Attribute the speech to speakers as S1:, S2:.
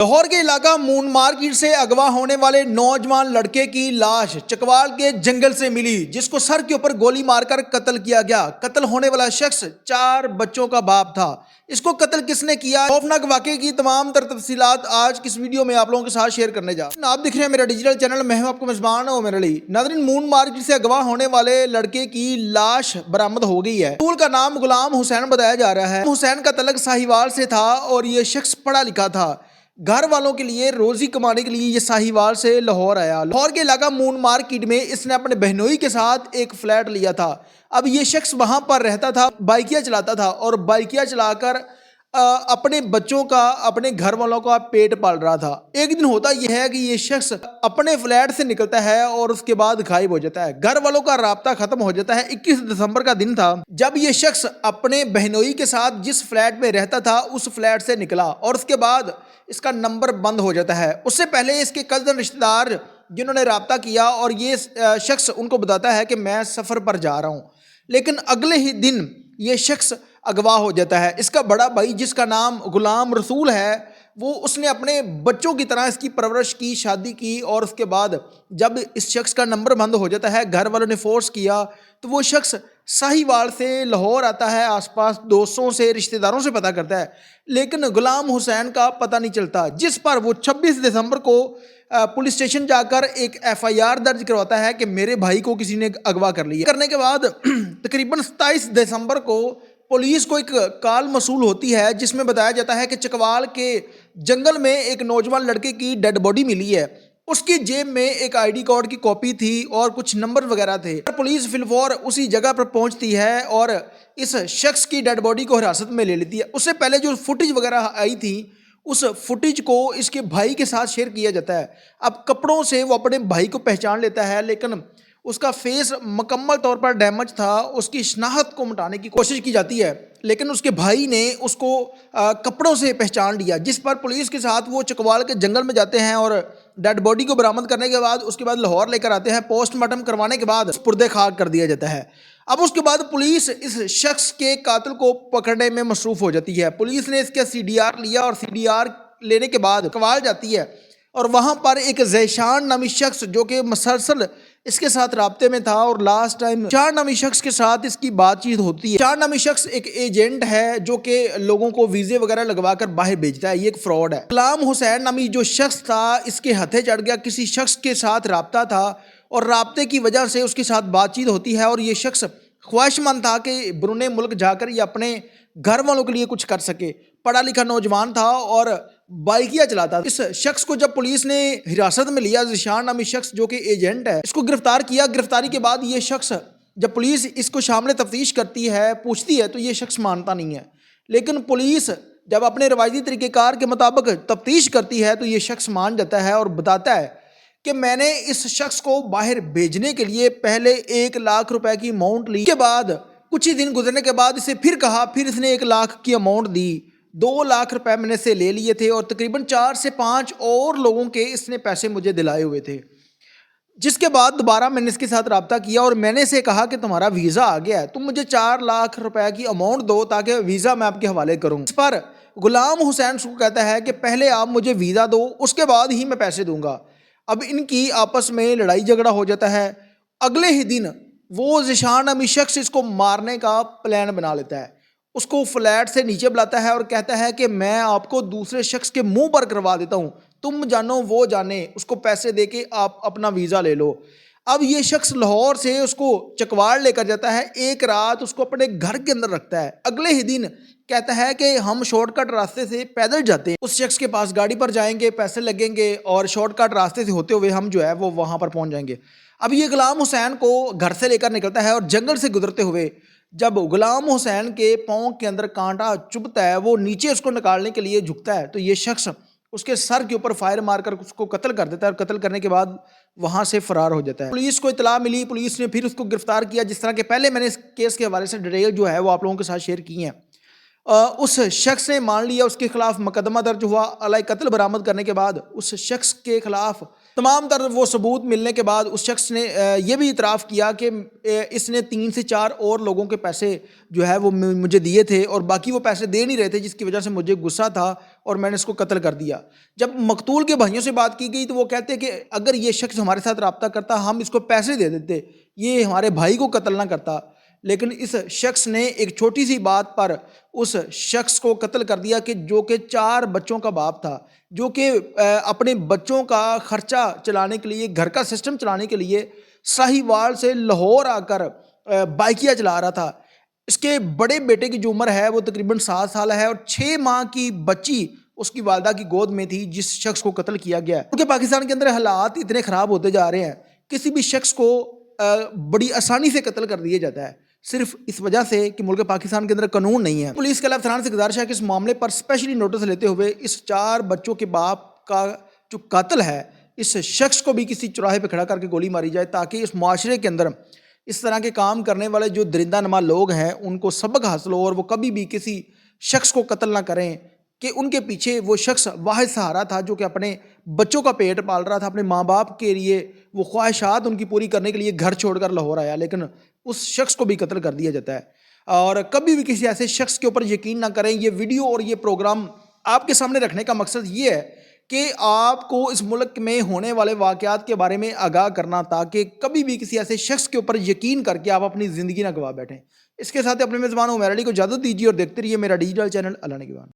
S1: लाहौर के इलाका moon market से अगवा होने वाले नौजवान लड़के की लाश चकवाल के जंगल से मिली, जिसको सर के ऊपर गोली मारकर कत्ल किया गया। कत्ल होने वाला शख्स 4 बच्चों का बाप था। इसको कत्ल किसने किया, खौफनाक वाकये की तमाम तर तफसीलात आज की इस वीडियो में आप लोगों के साथ शेयर करने जा रहा हूं। आप दिख रहे हैं मेरा डिजिटल चैनल, मैं हूं आपको मेजबान उमर अली। नाज़रीन, मून मार्केट से अगवा होने वाले लड़के की लाश बरामद हो गई है। स्कूल का नाम गुलाम हुसैन बताया जा रहा है। हुसैन का तलक साहिवाल से था और ये शख्स पढ़ा लिखा था। घर वालों के लिए रोजी कमाने के लिए ये साहिवाल से लाहौर आया। लाहौर के इलाका मून मार्केट में इसने अपने बहनोई के साथ एक फ्लैट लिया था। अब ये शख्स वहां पर रहता था, बाइकिया चलाता था और बाइकिया चलाकर अपने बच्चों का, अपने घर वालों का पेट पाल रहा था। एक दिन होता यह है कि ये शख्स अपने फ्लैट से निकलता है और उसके बाद गायब हो जाता है। घर वालों का राब्ता खत्म हो जाता है। 21 दिसंबर का दिन था जब ये शख्स अपने बहनोई के साथ जिस फ्लैट में रहता था उस फ्लैट से निकला और उसके बाद इसका नंबर बंद हो जाता है। उससे पहले इसके कज़न रिश्तेदार जिन्होंने राब्ता किया और ये शख्स उनको बताता है कि मैं सफ़र पर जा रहा हूँ, लेकिन अगले ही दिन ये शख्स अगवा हो जाता है। इसका बड़ा भाई जिसका नाम गुलाम रसूल है, वो उसने अपने बच्चों की तरह इसकी परवरिश की, शादी की और उसके बाद जब इस शख्स का नंबर बंद हो जाता है, घर वालों ने फोर्स किया तो वो शख्स साहिवाल से लाहौर आता है, आसपास दोस्तों से, रिश्तेदारों से पता करता है, लेकिन गुलाम हुसैन का पता नहीं चलता। जिस पर वो 26 दिसंबर को पुलिस स्टेशन जाकर एक FIR दर्ज करवाता है कि मेरे भाई को किसी ने अगवा कर लिया। करने के बाद तकरीबन 27 दिसंबर को पुलिस को एक कॉल मसूल होती है जिसमें बताया जाता है कि चकवाल के जंगल में एक नौजवान लड़के की डेड बॉडी मिली है। उसकी जेब में एक ID कार्ड की कॉपी थी और कुछ नंबर वगैरह थे। पुलिस फिलफौर उसी जगह पर पहुंचती है और इस शख्स की डेड बॉडी को हिरासत में ले लेती है। उससे पहले जो फुटेज वगैरह आई थी उस फुटेज को इसके भाई के साथ शेयर किया जाता है। अब कपड़ों से वो अपने भाई को पहचान लेता है, लेकिन उसका फेस मुकम्मल तौर पर डैमेज था। उसकी शनाख्त को मिटाने की कोशिश की जाती है, लेकिन उसके भाई ने उसको कपड़ों से पहचान लिया। जिस पर पुलिस के साथ वो चकवाल के जंगल में जाते हैं और डेड बॉडी को बरामद करने के बाद उसके बाद लाहौर लेकर आते हैं। पोस्टमार्टम करवाने के बाद पुर्दे खाक कर दिया जाता है। अब उसके बाद पुलिस इस शख्स के कातिल को पकड़ने में मसरूफ़ हो जाती है। पुलिस ने इसका CDR लिया और CDR लेने के बाद चकवाल जाती है और वहाँ पर एक ज़ैशान नामी शख्स जो कि मसलसल इसके साथ राब्ते में था और लास्ट टाइम चार नामी शख्स के साथ इसकी बातचीत होती है। चार नामी शख्स एक एजेंट है जो कि लोगों को वीज़े वगैरह लगवा कर बाहर भेजता है। ये एक फ्रॉड है। गुलाम हुसैन नामी जो शख्स था इसके हथे चढ़ गया, किसी शख्स के साथ राब्ता था और राब्ते की वजह से उसके साथ बातचीत होती है और ये शख्स ख्वाहिशमंद था कि बरूने मुल्क जाकर ये अपने घर वालों के लिए कुछ कर सके। पढ़ा लिखा नौजवान था और बाइकिया चलाता था। इस शख्स को जब पुलिस ने हिरासत में लिया, ज़िशान नामी शख्स जो कि एजेंट है, इसको गिरफ्तार किया। गिरफ्तारी के बाद ये शख्स, जब पुलिस इसको शामिल तफ्तीश करती है, पूछती है, तो ये शख्स मानता नहीं है। लेकिन पुलिस जब अपने रवायती तरीक़ेकार के मुताबिक तफ्तीश करती है तो ये शख्स मान जाता है और बताता है कि मैंने इस शख्स को बाहर भेजने के लिए पहले 1 लाख रुपए की अमाउंट ली। के बाद कुछ ही दिन गुजरने के बाद इसे फिर कहा, फिर इसने 1 लाख की अमाउंट दी। 2 लाख रुपए मैंने से ले लिए थे और तकरीबन 4 से 5 और लोगों के इसने पैसे मुझे दिलाए हुए थे। जिसके बाद दोबारा मैंने इसके साथ रब्ता किया और मैंने इसे कहा कि तुम्हारा वीज़ा आ गया है, तुम मुझे 4 लाख रुपए की अमाउंट दो ताकि वीज़ा मैं आपके हवाले करूँ। इस पर गुलाम हुसैन को कहता है कि पहले आप मुझे वीज़ा दो, उसके बाद ही मैं पैसे दूंगा। अब इनकी आपस में लड़ाई झगड़ा हो जाता है। अगले ही दिन वो ज़िशान नामी शख्स इसको मारने का प्लान बना लेता है। उसको फ्लैट से नीचे बुलाता है और कहता है कि मैं आपको दूसरे शख्स के मुंह पर करवा देता हूँ, तुम जानो वो जाने, उसको पैसे दे के आप अपना वीज़ा ले लो। अब ये शख्स लाहौर से उसको चकवाल लेकर जाता है। एक रात उसको अपने घर के अंदर रखता है। अगले ही दिन कहता है कि हम शॉर्टकट रास्ते से पैदल जाते हैं, उस शख्स के पास गाड़ी पर जाएंगे, पैसे लगेंगे और शॉर्टकट रास्ते से होते हुए हम जो है वो वहाँ पर पहुँच जाएंगे। अब ये गुलाम हुसैन को घर से लेकर निकलता है और जंगल से गुजरते हुए जब गुलाम हुसैन के पाँव के अंदर कांटा चुभता है, वो नीचे उसको निकालने के लिए झुकता है तो ये शख्स उसके सर के ऊपर फायर मारकर उसको कत्ल कर देता है और कत्ल करने के बाद वहाँ से फरार हो जाता है। पुलिस को इतला मिली, पुलिस ने फिर उसको गिरफ्तार किया। जिस तरह के पहले मैंने इस केस के हवाले से डिटेल जो है वो आप लोगों के साथ शेयर की है। उस शख्स ने मान लिया, उसके खिलाफ मुकदमा दर्ज हुआ। अलाए कत्ल बरामद करने के बाद उस शख्स के खिलाफ تمام تر وہ ثبوت ملنے کے بعد اس شخص نے یہ بھی اعتراف کیا کہ اس نے 3 سے 4 اور لوگوں کے پیسے جو ہے وہ مجھے دیے تھے اور باقی وہ پیسے دے نہیں رہے تھے، جس کی وجہ سے مجھے غصہ تھا اور میں نے اس کو قتل کر دیا۔ جب مقتول کے بھائیوں سے بات کی گئی تو وہ کہتے کہ اگر یہ شخص ہمارے ساتھ رابطہ کرتا ہم اس کو پیسے دے دیتے، یہ ہمارے بھائی کو قتل نہ کرتا، لیکن اس شخص نے ایک چھوٹی سی بات پر اس شخص کو قتل کر دیا کہ جو کہ 4 بچوں کا باپ تھا، جو کہ اپنے بچوں کا خرچہ چلانے کے لیے، گھر کا سسٹم چلانے کے لیے ساہیوال سے لاہور آ کر بائکیا چلا رہا تھا۔ اس کے بڑے بیٹے کی جو عمر ہے وہ تقریباً 7 سال ہے اور 6 ماہ کی بچی اس کی والدہ کی گود میں تھی جس شخص کو قتل کیا گیا ہے۔ کیونکہ پاکستان کے اندر حالات اتنے خراب ہوتے جا رہے ہیں، کسی بھی شخص کو بڑی آسانی سے قتل کر دیا جاتا ہے، صرف اس وجہ سے کہ ملک پاکستان کے اندر قانون نہیں ہے۔ پولیس کے افسران سے گزارش ہے کہ اس معاملے پر اسپیشلی نوٹس لیتے ہوئے اس 4 بچوں کے باپ کا جو قاتل ہے اس شخص کو بھی کسی چوراہے پہ کھڑا کر کے گولی ماری جائے، تاکہ اس معاشرے کے اندر اس طرح کے کام کرنے والے جو درندہ نما لوگ ہیں ان کو سبق حاصل ہو اور وہ کبھی بھی کسی شخص کو قتل نہ کریں، کہ ان کے پیچھے وہ شخص واحد سہارا تھا جو کہ اپنے بچوں کا پیٹ پال رہا تھا، اپنے ماں باپ کے لیے وہ خواہشات ان کی پوری کرنے کے لیے گھر چھوڑ کر لاہور آیا، لیکن اس شخص کو بھی قتل کر دیا جاتا ہے۔ اور کبھی بھی کسی ایسے شخص کے اوپر یقین نہ کریں۔ یہ ویڈیو اور یہ پروگرام آپ کے سامنے رکھنے کا مقصد یہ ہے کہ آپ کو اس ملک میں ہونے والے واقعات کے بارے میں آگاہ کرنا، تاکہ کبھی بھی کسی ایسے شخص کے اوپر یقین کر کے آپ اپنی زندگی نہ گوا بیٹھیں۔ اس کے ساتھ اپنے میزبان عمیر علی کو اجازت دیجیے اور دیکھتے رہیے میرا ڈیجیٹل چینل اللہ نگہبان۔